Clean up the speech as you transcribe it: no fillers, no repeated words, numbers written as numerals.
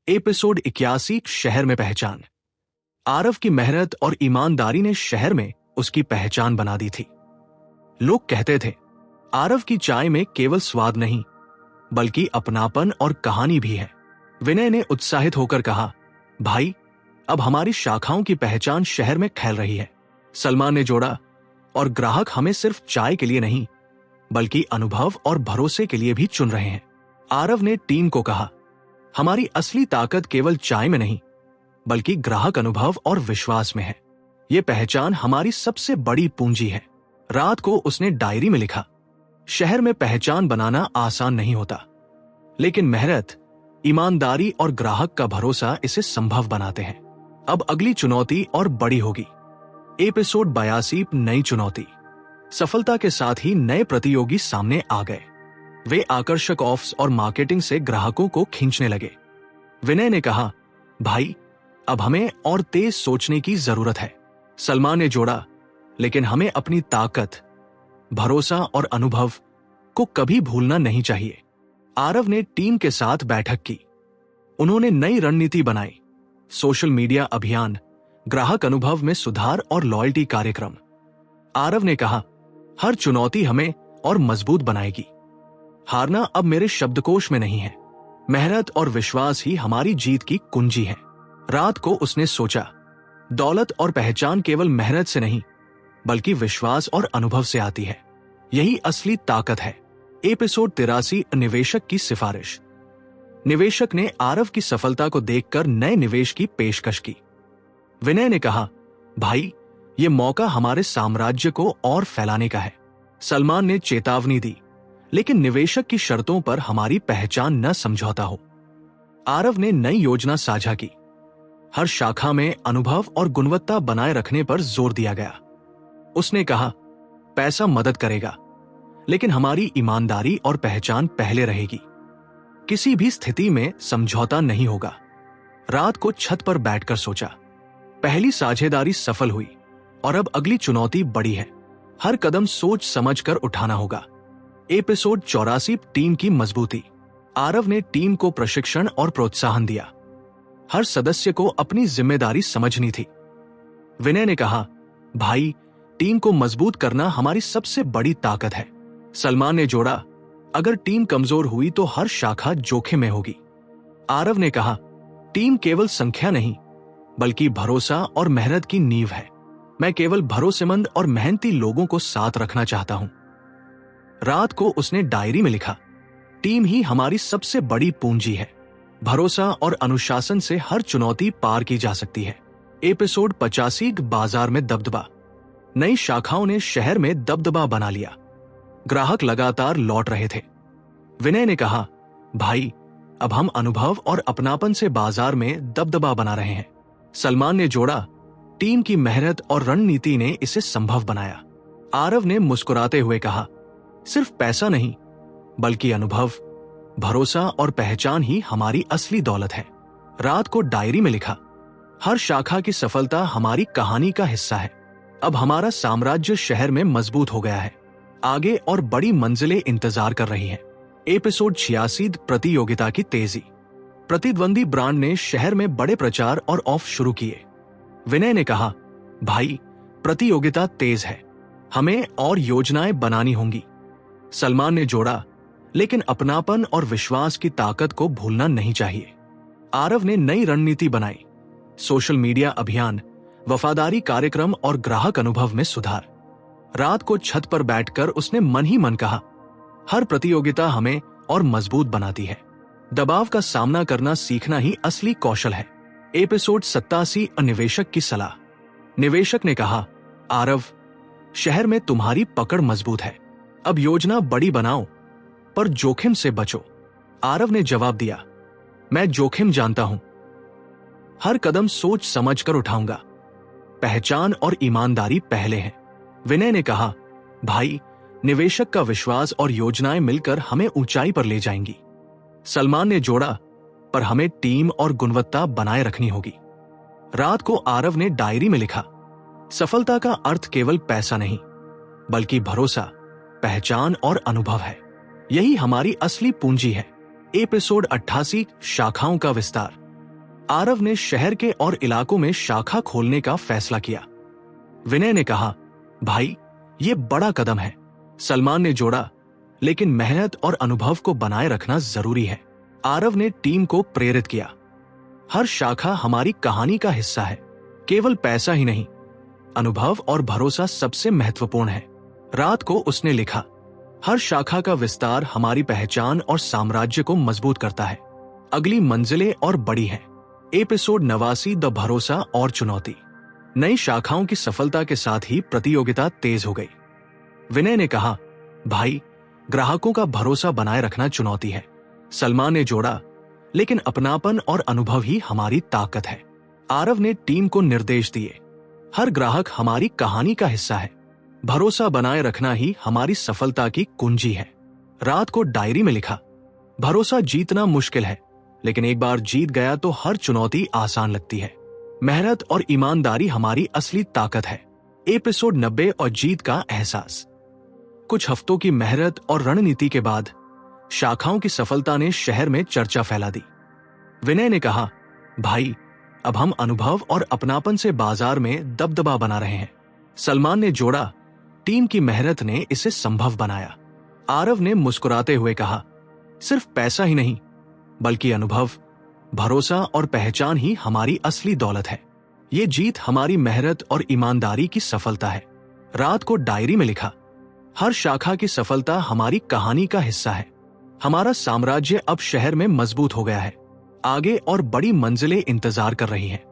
Episode 81 शहर में पहचान। आरव की मेहनत और ईमानदारी ने शहर में उसकी पहचान बना दी थी। लोग कहते थे आरव की चाय में केवल स्वाद नहीं बल्कि अपनापन और कहानी भी है। विनय ने उत्साहित होकर कहा, भाई अब हमारी शाखाओं की पहचान शहर में फैल रही है। सलमान ने जोड़ा, और ग्राहक हमें सिर्फ चाय के लिए नहीं बल्कि अनुभव और भरोसे के लिए भी चुन रहे हैं। आरव ने टीम को कहा, हमारी असली ताकत केवल चाय में नहीं बल्कि ग्राहक अनुभव और विश्वास में है। ये पहचान हमारी सबसे बड़ी पूंजी है। रात को उसने डायरी में लिखा, शहर में पहचान बनाना आसान नहीं होता, लेकिन मेहनत, ईमानदारी और ग्राहक का भरोसा इसे संभव बनाते हैं। अब अगली चुनौती और बड़ी होगी। एपिसोड 82 नई चुनौती। सफलता के साथ ही नए प्रतियोगी सामने आ गए। वे आकर्षक ऑफ्स और मार्केटिंग से ग्राहकों को खींचने लगे। विनय ने कहा, भाई अब हमें और तेज सोचने की जरूरत है। सलमान ने जोड़ा, लेकिन हमें अपनी ताकत, भरोसा और अनुभव को कभी भूलना नहीं चाहिए। आरव ने टीम के साथ बैठक की। उन्होंने नई रणनीति बनाई, सोशल मीडिया अभियान, ग्राहक अनुभव में सुधार और लॉयल्टी कार्यक्रम। आरव ने कहा, हर चुनौती हमें और मजबूत बनाएगी। हारना अब मेरे शब्दकोश में नहीं है। मेहनत और विश्वास ही हमारी जीत की कुंजी है। रात को उसने सोचा, दौलत और पहचान केवल मेहनत से नहीं बल्कि विश्वास और अनुभव से आती है। यही असली ताकत है। एपिसोड 83 निवेशक की सिफारिश। निवेशक ने आरव की सफलता को देखकर नए निवेश की पेशकश की। विनय ने कहा, भाई ये मौका हमारे साम्राज्य को और फैलाने का है। सलमान ने चेतावनी दी, लेकिन निवेशक की शर्तों पर हमारी पहचान न समझौता हो। आरव ने नई योजना साझा की। हर शाखा में अनुभव और गुणवत्ता बनाए रखने पर जोर दिया गया। उसने कहा, पैसा मदद करेगा, लेकिन हमारी ईमानदारी और पहचान पहले रहेगी। किसी भी स्थिति में समझौता नहीं होगा। रात को छत पर बैठकर सोचा, पहली साझेदारी सफल हुई और अब अगली चुनौती बड़ी है। हर कदम सोच समझकर उठाना होगा। एपिसोड 84 टीम की मजबूती। आरव ने टीम को प्रशिक्षण और प्रोत्साहन दिया। हर सदस्य को अपनी जिम्मेदारी समझनी थी। विनय ने कहा, भाई टीम को मजबूत करना हमारी सबसे बड़ी ताकत है। सलमान ने जोड़ा, अगर टीम कमजोर हुई तो हर शाखा जोखिम में होगी। आरव ने कहा, टीम केवल संख्या नहीं बल्कि भरोसा और मेहनत की नींव है। मैं केवल भरोसेमंद और मेहनती लोगों को साथ रखना चाहता हूं। रात को उसने डायरी में लिखा, टीम ही हमारी सबसे बड़ी पूंजी है। भरोसा और अनुशासन से हर चुनौती पार की जा सकती है। एपिसोड 85 बाजार में दबदबा। नई शाखाओं ने शहर में दबदबा बना लिया। ग्राहक लगातार लौट रहे थे। विनय ने कहा, भाई अब हम अनुभव और अपनापन से बाजार में दबदबा बना रहे हैं। सलमान ने जोड़ा, टीम की मेहनत और रणनीति ने इसे संभव बनाया। आरव ने मुस्कुराते हुए कहा, सिर्फ पैसा नहीं बल्कि अनुभव, भरोसा और पहचान ही हमारी असली दौलत है। रात को डायरी में लिखा, हर शाखा की सफलता हमारी कहानी का हिस्सा है। अब हमारा साम्राज्य शहर में मजबूत हो गया है। आगे और बड़ी मंजिलें इंतजार कर रही हैं। एपिसोड 86 प्रतियोगिता की तेजी। प्रतिद्वंदी ब्रांड ने शहर में बड़े प्रचार और ऑफ शुरू किए। विनय ने कहा, भाई प्रतियोगिता तेज है, हमें और योजनाएं बनानी होंगी। सलमान ने जोड़ा, लेकिन अपनापन और विश्वास की ताकत को भूलना नहीं चाहिए। आरव ने नई रणनीति बनाई, सोशल मीडिया अभियान, वफादारी कार्यक्रम और ग्राहक अनुभव में सुधार। रात को छत पर बैठकर उसने मन ही मन कहा, हर प्रतियोगिता हमें और मजबूत बनाती है। दबाव का सामना करना सीखना ही असली कौशल है। एपिसोड 87 निवेशक की सलाह। निवेशक ने कहा, आरव शहर में तुम्हारी पकड़ मजबूत है, अब योजना बड़ी बनाओ पर जोखिम से बचो। आरव ने जवाब दिया, मैं जोखिम जानता हूं, हर कदम सोच समझकर उठाऊंगा। पहचान और ईमानदारी पहले हैं। विनय ने कहा, भाई निवेशक का विश्वास और योजनाएं मिलकर हमें ऊंचाई पर ले जाएंगी। सलमान ने जोड़ा, पर हमें टीम और गुणवत्ता बनाए रखनी होगी। रात को आरव ने डायरी में लिखा, सफलता का अर्थ केवल पैसा नहीं बल्कि भरोसा, पहचान और अनुभव है। यही हमारी असली पूंजी है। एपिसोड 88 शाखाओं का विस्तार। आरव ने शहर के और इलाकों में शाखा खोलने का फैसला किया। विनय ने कहा, भाई ये बड़ा कदम है। सलमान ने जोड़ा, लेकिन मेहनत और अनुभव को बनाए रखना जरूरी है। आरव ने टीम को प्रेरित किया, हर शाखा हमारी कहानी का हिस्सा है। केवल पैसा ही नहीं, अनुभव और भरोसा सबसे महत्वपूर्ण है। रात को उसने लिखा, हर शाखा का विस्तार हमारी पहचान और साम्राज्य को मजबूत करता है। अगली मंजिलें और बड़ी हैं। एपिसोड 89, द भरोसा और चुनौती। नई शाखाओं की सफलता के साथ ही प्रतियोगिता तेज हो गई। विनय ने कहा, भाई ग्राहकों का भरोसा बनाए रखना चुनौती है। सलमान ने जोड़ा, लेकिन अपनापन और अनुभव ही हमारी ताकत है। आरव ने टीम को निर्देश दिए, हर ग्राहक हमारी कहानी का हिस्सा है। भरोसा बनाए रखना ही हमारी सफलता की कुंजी है। रात को डायरी में लिखा, भरोसा जीतना मुश्किल है, लेकिन एक बार जीत गया तो हर चुनौती आसान लगती है। मेहनत और ईमानदारी हमारी असली ताकत है। एपिसोड 90 और जीत का एहसास। कुछ हफ्तों की मेहनत और रणनीति के बाद शाखाओं की सफलता ने शहर में चर्चा फैला दी। विनय ने कहा, भाई अब हम अनुभव और अपनापन से बाजार में दबदबा बना रहे हैं। सलमान ने जोड़ा, टीम की मेहनत ने इसे संभव बनाया। आरव ने मुस्कुराते हुए कहा, सिर्फ पैसा ही नहीं, बल्कि अनुभव, भरोसा और पहचान ही हमारी असली दौलत है। ये जीत हमारी मेहनत और ईमानदारी की सफलता है। रात को डायरी में लिखा, हर शाखा की सफलता हमारी कहानी का हिस्सा है। हमारा साम्राज्य अब शहर में मजबूत हो गया है। आगे और बड़ी मंजिलें इंतजार कर रही हैं।